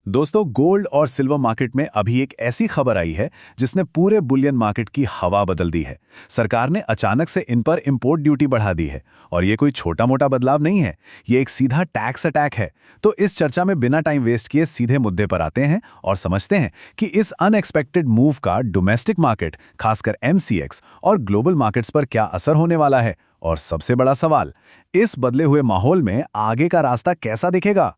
दोस्तों, गोल्ड और silver market में अभी एक ऐसी खबर आई है जिसने पूरे बुलियन मार्केट की हवा बदल दी है। सरकार ने अचानक से इन पर इंपोर्ट ड्यूटी बढ़ा दी है और ये कोई छोटा मोटा बदलाव नहीं है, ये एक सीधा टैक्स अटैक है। तो इस चर्चा में बिना टाइम वेस्ट किए सीधे मुद्दे पर आते हैं और समझते हैं कि इस अनएक्सपेक्टेड मूव का डोमेस्टिक मार्केट, खासकर एमसीएक्स और ग्लोबल मार्केट्स पर क्या असर होने वाला है। और सबसे बड़ा सवाल, इस बदले हुए माहौल में आगे का रास्ता कैसा दिखेगा।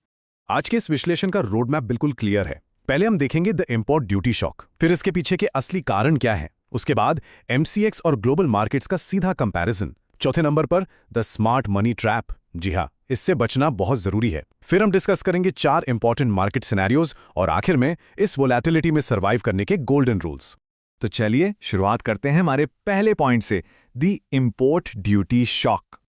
आज के इस विश्लेषण का रोड मैप बिल्कुल क्लियर है। पहले हम देखेंगे द इंपोर्ट ड्यूटी शॉक, फिर इसके पीछे के असली कारण क्या है, उसके बाद एमसीएक्स और ग्लोबल मार्केट्स का सीधा कंपैरिजन, चौथे नंबर पर द स्मार्ट मनी ट्रैप। जी हाँ, इससे बचना बहुत जरूरी है। फिर हम डिस्कस करेंगे 4 इंपॉर्टेंट मार्केट सिनेरियोज और आखिर में इस वोलेटिलिटी में सर्वाइव करने के गोल्डन रूल्स। तो चलिए शुरुआत करते हैं हमारे पहले पॉइंट से, द इंपोर्ट ड्यूटी शॉक।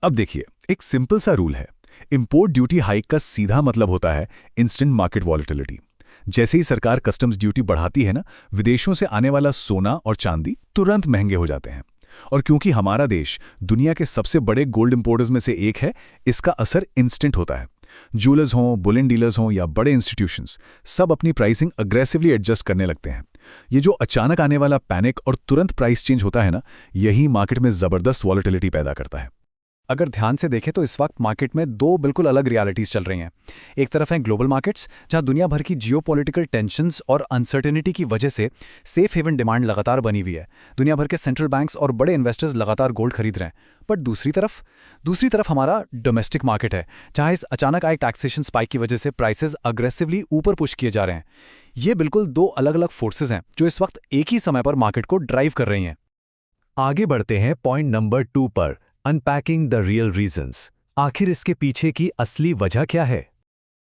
अब देखिए, एक सिंपल सा रूल है। इंपोर्ट ड्यूटी हाइक का सीधा मतलब होता है इंस्टेंट मार्केट वॉलेटिलिटी। जैसे ही सरकार कस्टम्स ड्यूटी बढ़ाती है ना, विदेशों से आने वाला सोना और चांदी तुरंत महंगे हो जाते हैं। और क्योंकि हमारा देश दुनिया के सबसे बड़े गोल्ड इंपोर्टर्स में से एक है, इसका असर इंस्टेंट होता है। ज्वेलर्स हों, बुलियन डीलर्स हों या बड़े इंस्टीट्यूशंस, सब अपनी प्राइसिंग अग्रेसिवली एडजस्ट करने लगते हैं। ये जो अचानक आने वाला पैनिक और तुरंत प्राइस चेंज होता है ना, यही मार्केट में जबरदस्त वॉलेटिलिटी पैदा करता है। अगर ध्यान से देखें तो इस वक्त मार्केट में 2 बिल्कुल अलग रियलिटीज चल रही हैं। एक तरफ हैं ग्लोबल मार्केट्स, जहां दुनिया भर की जियोपॉलिटिकल टेंशन्स और अनसर्टेनिटी की वजह से सेफ हेवन डिमांड लगातार बनी हुई है। दुनिया भर के सेंट्रल बैंक्स और बड़े इन्वेस्टर्स लगातार गोल्ड खरीद रहे हैं। पर दूसरी तरफ हमारा डोमेस्टिक मार्केट है, जहां इस अचानक आए टैक्सेशन स्पाइक की वजह से प्राइसेस अग्रेसिवली ऊपर पुश किए जा रहे हैं। ये बिल्कुल 2 अलग अलग फोर्सेज हैं जो इस वक्त एक ही समय पर मार्केट को ड्राइव कर रही हैं। आगे बढ़ते हैं पॉइंट नंबर 2 पर, अनपैकिंग द रियल रीजंस। आखिर इसके पीछे की असली वजह क्या है?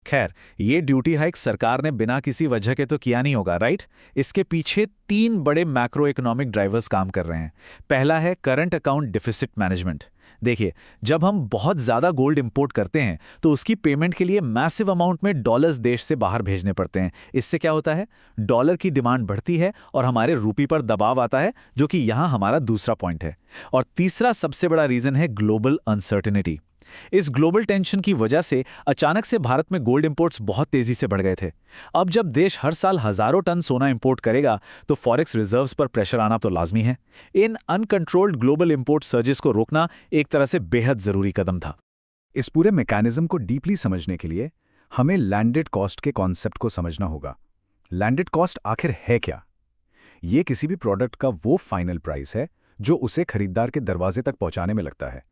खैर, ये ड्यूटी हाइक सरकार ने बिना किसी वजह के तो किया नहीं होगा, राइट? इसके पीछे 3 बड़े मैक्रो इकोनॉमिक ड्राइवर्स काम कर रहे हैं। पहला है करंट अकाउंट डिफिसिट मैनेजमेंट। देखिए, जब हम बहुत ज़्यादा गोल्ड इंपोर्ट करते हैं तो उसकी पेमेंट के लिए मैसिव अमाउंट में डॉलर्स देश से बाहर भेजने पड़ते हैं। इससे क्या होता है, डॉलर की डिमांड बढ़ती है और हमारे रूपी पर दबाव आता है, जो कि यहाँ हमारा दूसरा पॉइंट है। और तीसरा सबसे बड़ा रीज़न है ग्लोबल अनसर्टेनिटी। इस ग्लोबल टेंशन की वजह से अचानक से भारत में गोल्ड इंपोर्ट्स बहुत तेजी से बढ़ गए थे। अब जब देश हर साल हजारों टन सोना इंपोर्ट करेगा तो फॉरेक्स रिजर्व्स पर प्रेशर आना तो लाजमी है। इन अनकंट्रोल्ड ग्लोबल इंपोर्ट सर्जेस को रोकना एक तरह से बेहद जरूरी कदम था। इस पूरे मैकेनिज्म को डीपली समझने के लिए हमें लैंडेड कॉस्ट के कॉन्सेप्ट को समझना होगा। लैंडेड कॉस्ट आखिर है क्या? ये किसी भी प्रोडक्ट का वो फाइनल प्राइस है जो उसे खरीदार के दरवाजे तक पहुंचाने में लगता है।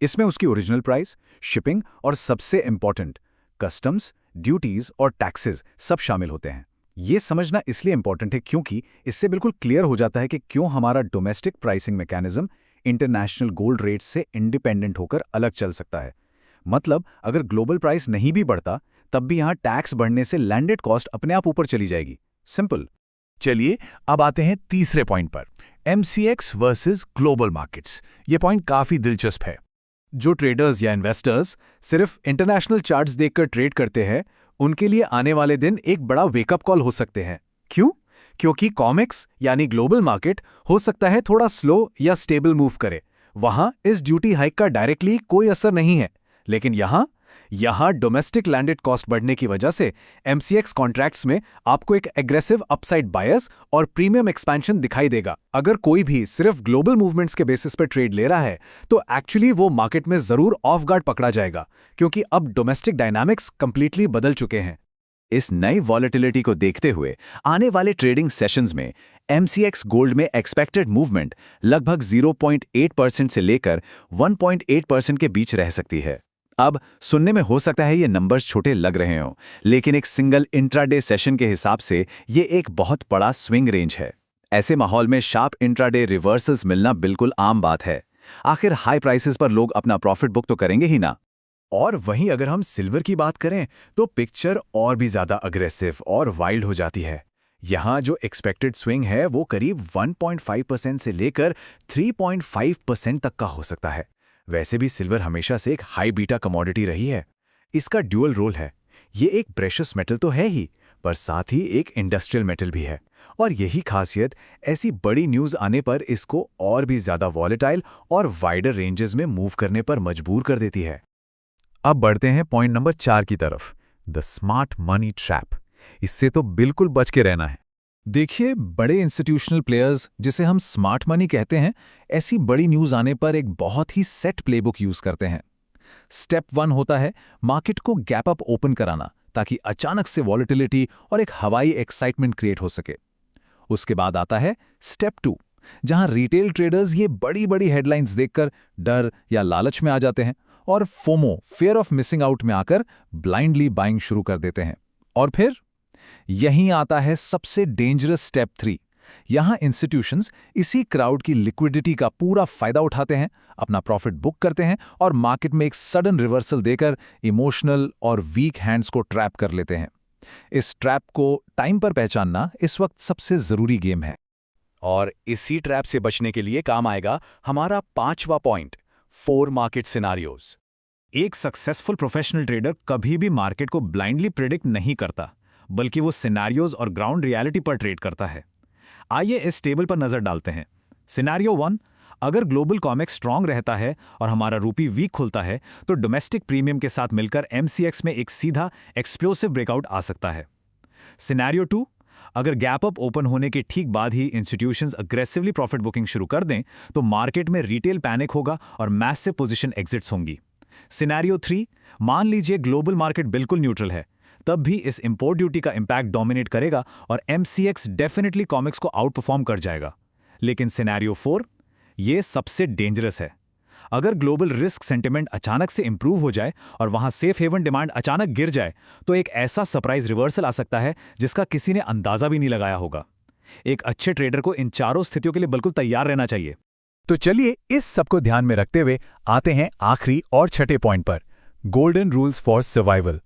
इसमें उसकी ओरिजिनल प्राइस, शिपिंग और सबसे इंपॉर्टेंट कस्टम्स, ड्यूटीज और टैक्सेस सब शामिल होते हैं। ये समझना इसलिए इंपॉर्टेंट है क्योंकि इससे बिल्कुल क्लियर हो जाता है कि क्यों हमारा domestic pricing mechanism international gold rates से इंडिपेंडेंट होकर अलग चल सकता है। मतलब अगर ग्लोबल प्राइस नहीं भी बढ़ता तब भी यहां टैक्स बढ़ने से लैंडेड कॉस्ट अपने आप ऊपर चली जाएगी। सिंपल। चलिए अब आते हैं तीसरे पॉइंट पर, एमसीएक्स वर्सेस ग्लोबल मार्केट्स। ये पॉइंट काफी दिलचस्प है। जो ट्रेडर्स या इन्वेस्टर्स सिर्फ इंटरनेशनल चार्ट्स देखकर ट्रेड करते हैं, उनके लिए आने वाले दिन एक बड़ा वेकअप कॉल हो सकते हैं। क्यों? क्योंकि कॉमिक्स यानी ग्लोबल मार्केट हो सकता है थोड़ा स्लो या स्टेबल मूव करे। वहां इस ड्यूटी हाइक का डायरेक्टली कोई असर नहीं है, लेकिन यहां डोमेस्टिक लैंडेड कॉस्ट बढ़ने की वजह से एमसीएक्स कॉन्ट्रैक्ट्स में आपको एक एग्रेसिव अपसाइड बायस और प्रीमियम एक्सपेंशन दिखाई देगा। अगर कोई भी सिर्फ ग्लोबल मूवमेंट्स के बेसिस पर ट्रेड ले रहा है तो एक्चुअली वो मार्केट में जरूर ऑफ गार्ड पकड़ा जाएगा, क्योंकि अब डोमेस्टिक डायनामिक्स कंप्लीटली बदल चुके हैं। इस नई वॉलेटिलिटी को देखते हुए आने वाले ट्रेडिंग सेशंस में एमसीएक्स गोल्ड में एक्सपेक्टेड मूवमेंट लगभग 0.8% से लेकर 1.8% के बीच रह सकती है। अब सुनने में हो सकता है ये नंबर्स छोटे लग रहे हों, लेकिन एक सिंगल इंट्राडे सेशन के हिसाब से ये एक बहुत बड़ा स्विंग रेंज है। ऐसे माहौल में शार्प इंट्राडे रिवर्सल्स मिलना बिल्कुल आम बात है। आखिर हाई प्राइसेस पर लोग अपना प्रॉफिट बुक तो करेंगे ही ना। और वहीं अगर हम सिल्वर की बात करें तो पिक्चर और भी ज्यादा अग्रेसिव और वाइल्ड हो जाती है। यहां जो एक्सपेक्टेड स्विंग है वो करीब 1.5% से लेकर 3.5% तक का हो सकता है। वैसे भी सिल्वर हमेशा से एक हाई बीटा कमोडिटी रही है। इसका ड्यूअल रोल है। ये एक प्रेशियस मेटल तो है ही, पर साथ ही एक इंडस्ट्रियल मेटल भी है। और यही खासियत ऐसी बड़ी न्यूज़ आने पर इसको और भी ज़्यादा वॉलेटाइल और वाइडर रेंजेस में मूव करने पर मजबूर कर देती है। अब बढ़ते हैं पॉइंट नंबर 4 की तरफ, द स्मार्ट मनी ट्रैप। इससे तो बिल्कुल बच के रहना है। देखिए, बड़े इंस्टीट्यूशनल प्लेयर्स, जिसे हम स्मार्ट मनी कहते हैं, ऐसी बड़ी न्यूज़ आने पर एक बहुत ही सेट प्लेबुक यूज़ करते हैं। स्टेप 1 होता है मार्केट को गैप अप ओपन कराना, ताकि अचानक से वॉलेटिलिटी और एक हवाई एक्साइटमेंट क्रिएट हो सके। उसके बाद आता है स्टेप 2, जहां रिटेल ट्रेडर्स ये बड़ी बड़ी हेडलाइंस देखकर डर या लालच में आ जाते हैं और FOMO, fear of missing out में आकर ब्लाइंडली बाइंग शुरू कर देते हैं। और फिर यहीं आता है सबसे डेंजरस स्टेप 3। यहां इंस्टीट्यूशंस इसी क्राउड की लिक्विडिटी का पूरा फायदा उठाते हैं, अपना प्रॉफिट बुक करते हैं और मार्केट में एक सडन रिवर्सल देकर इमोशनल और वीक हैंड्स को ट्रैप कर लेते हैं। इस ट्रैप को टाइम पर पहचानना इस वक्त सबसे जरूरी गेम है। और इसी ट्रैप से बचने के लिए काम आएगा हमारा 5वां पॉइंट, 4 मार्केट सिनारियोज। एक सक्सेसफुल प्रोफेशनल ट्रेडर कभी भी मार्केट को ब्लाइंडली प्रिडिक्ट नहीं करता, बल्कि वो सिनारियोज और ग्राउंड रियलिटी पर ट्रेड करता है। आइए इस टेबल पर नजर डालते हैं। सिनारियो 1, अगर ग्लोबल कॉमेक्स स्ट्रांग रहता है और हमारा रूपी वीक खुलता है, तो डोमेस्टिक प्रीमियम के साथ मिलकर एमसीएक्स में एक सीधा एक्सप्लोसिव ब्रेकआउट आ सकता है। सिनारियो 2, अगर गैप अप ओपन होने के ठीक बाद ही इंस्टीट्यूशंस अग्रेसिवली प्रॉफिट बुकिंग शुरू कर दें, तो मार्केट में रिटेल पैनिक होगा और मैसिव पोजीशन एग्जिट्स होंगी। सिनेरियो 3, मान लीजिए ग्लोबल मार्केट बिल्कुल न्यूट्रल है, तब भी इस इंपोर्ट ड्यूटी का इंपैक्ट डोमिनेट करेगा और एमसीएक्स डेफिनेटली कॉमिक्स को आउट परफॉर्म कर जाएगा। लेकिन सिनेरियो 4, ये सबसे डेंजरस है। अगर ग्लोबल रिस्क सेंटिमेंट अचानक से इंप्रूव हो जाए और वहां सेफ हेवन डिमांड अचानक गिर जाए, तो एक ऐसा सरप्राइज रिवर्सल आ सकता है जिसका किसी ने अंदाजा भी नहीं लगाया होगा। एक अच्छे ट्रेडर को इन चारों स्थितियों के लिए बिल्कुल तैयार रहना चाहिए। तो चलिए इस सब को ध्यान में रखते हुए आते हैं आखिरी और छठे पॉइंट पर, गोल्डन रूल्स फॉर सर्वाइवल।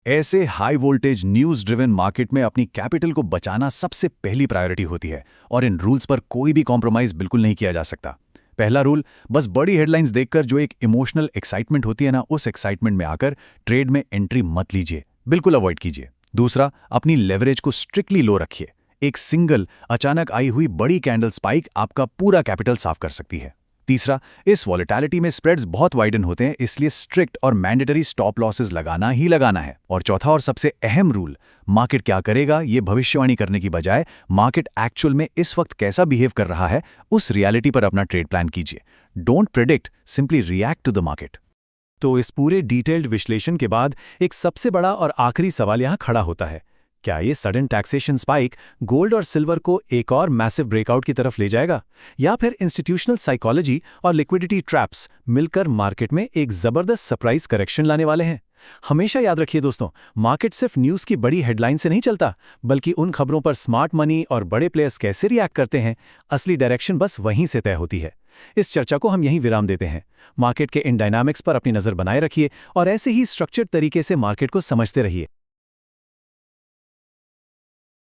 ऐसे high voltage news driven market में अपनी कैपिटल को बचाना सबसे पहली प्रायोरिटी होती है और इन रूल्स पर कोई भी कॉम्प्रोमाइज बिल्कुल नहीं किया जा सकता। पहला रूल, बस बड़ी हेडलाइंस देखकर जो एक इमोशनल एक्साइटमेंट होती है ना, उस एक्साइटमेंट में आकर ट्रेड में एंट्री मत लीजिए, बिल्कुल अवॉइड कीजिए। दूसरा, अपनी लेवरेज को स्ट्रिक्टली लो रखिए। एक सिंगल अचानक आई हुई बड़ी कैंडल स्पाइक आपका पूरा कैपिटल साफ कर सकती है। तीसरा, इस वॉलेटिलिटी में स्प्रेड्स बहुत वाइडन होते हैं, इसलिए स्ट्रिक्ट और मैंडेटरी स्टॉप लॉसेस लगाना ही लगाना है। और चौथा और सबसे अहम रूल, मार्केट क्या करेगा ये भविष्यवाणी करने की बजाय मार्केट एक्चुअल में इस वक्त कैसा बिहेव कर रहा है, उस रियलिटी पर अपना ट्रेड प्लान कीजिए। Don't predict, simply react to the market. तो इस पूरे डिटेल्ड विश्लेषण के बाद एक सबसे बड़ा और आखिरी सवाल यहाँ खड़ा होता है, क्या ये सडन टैक्सेशन स्पाइक गोल्ड और सिल्वर को एक और मैसिव ब्रेकआउट की तरफ ले जाएगा, या फिर इंस्टीट्यूशनल साइकोलॉजी और लिक्विडिटी ट्रैप्स मिलकर मार्केट में एक जबरदस्त सरप्राइज करेक्शन लाने वाले हैं? हमेशा याद रखिए दोस्तों, मार्केट सिर्फ न्यूज़ की बड़ी हेडलाइन से नहीं चलता, बल्कि उन खबरों पर स्मार्ट मनी और बड़े प्लेयर्स कैसे रिएक्ट करते हैं, असली डायरेक्शन बस वहीं से तय होती है। इस चर्चा को हम यहीं विराम देते हैं। मार्केट के इन डायनामिक्स पर अपनी नज़र बनाए रखिए और ऐसे ही स्ट्रक्चर्ड तरीके से मार्केट को समझते रहिए।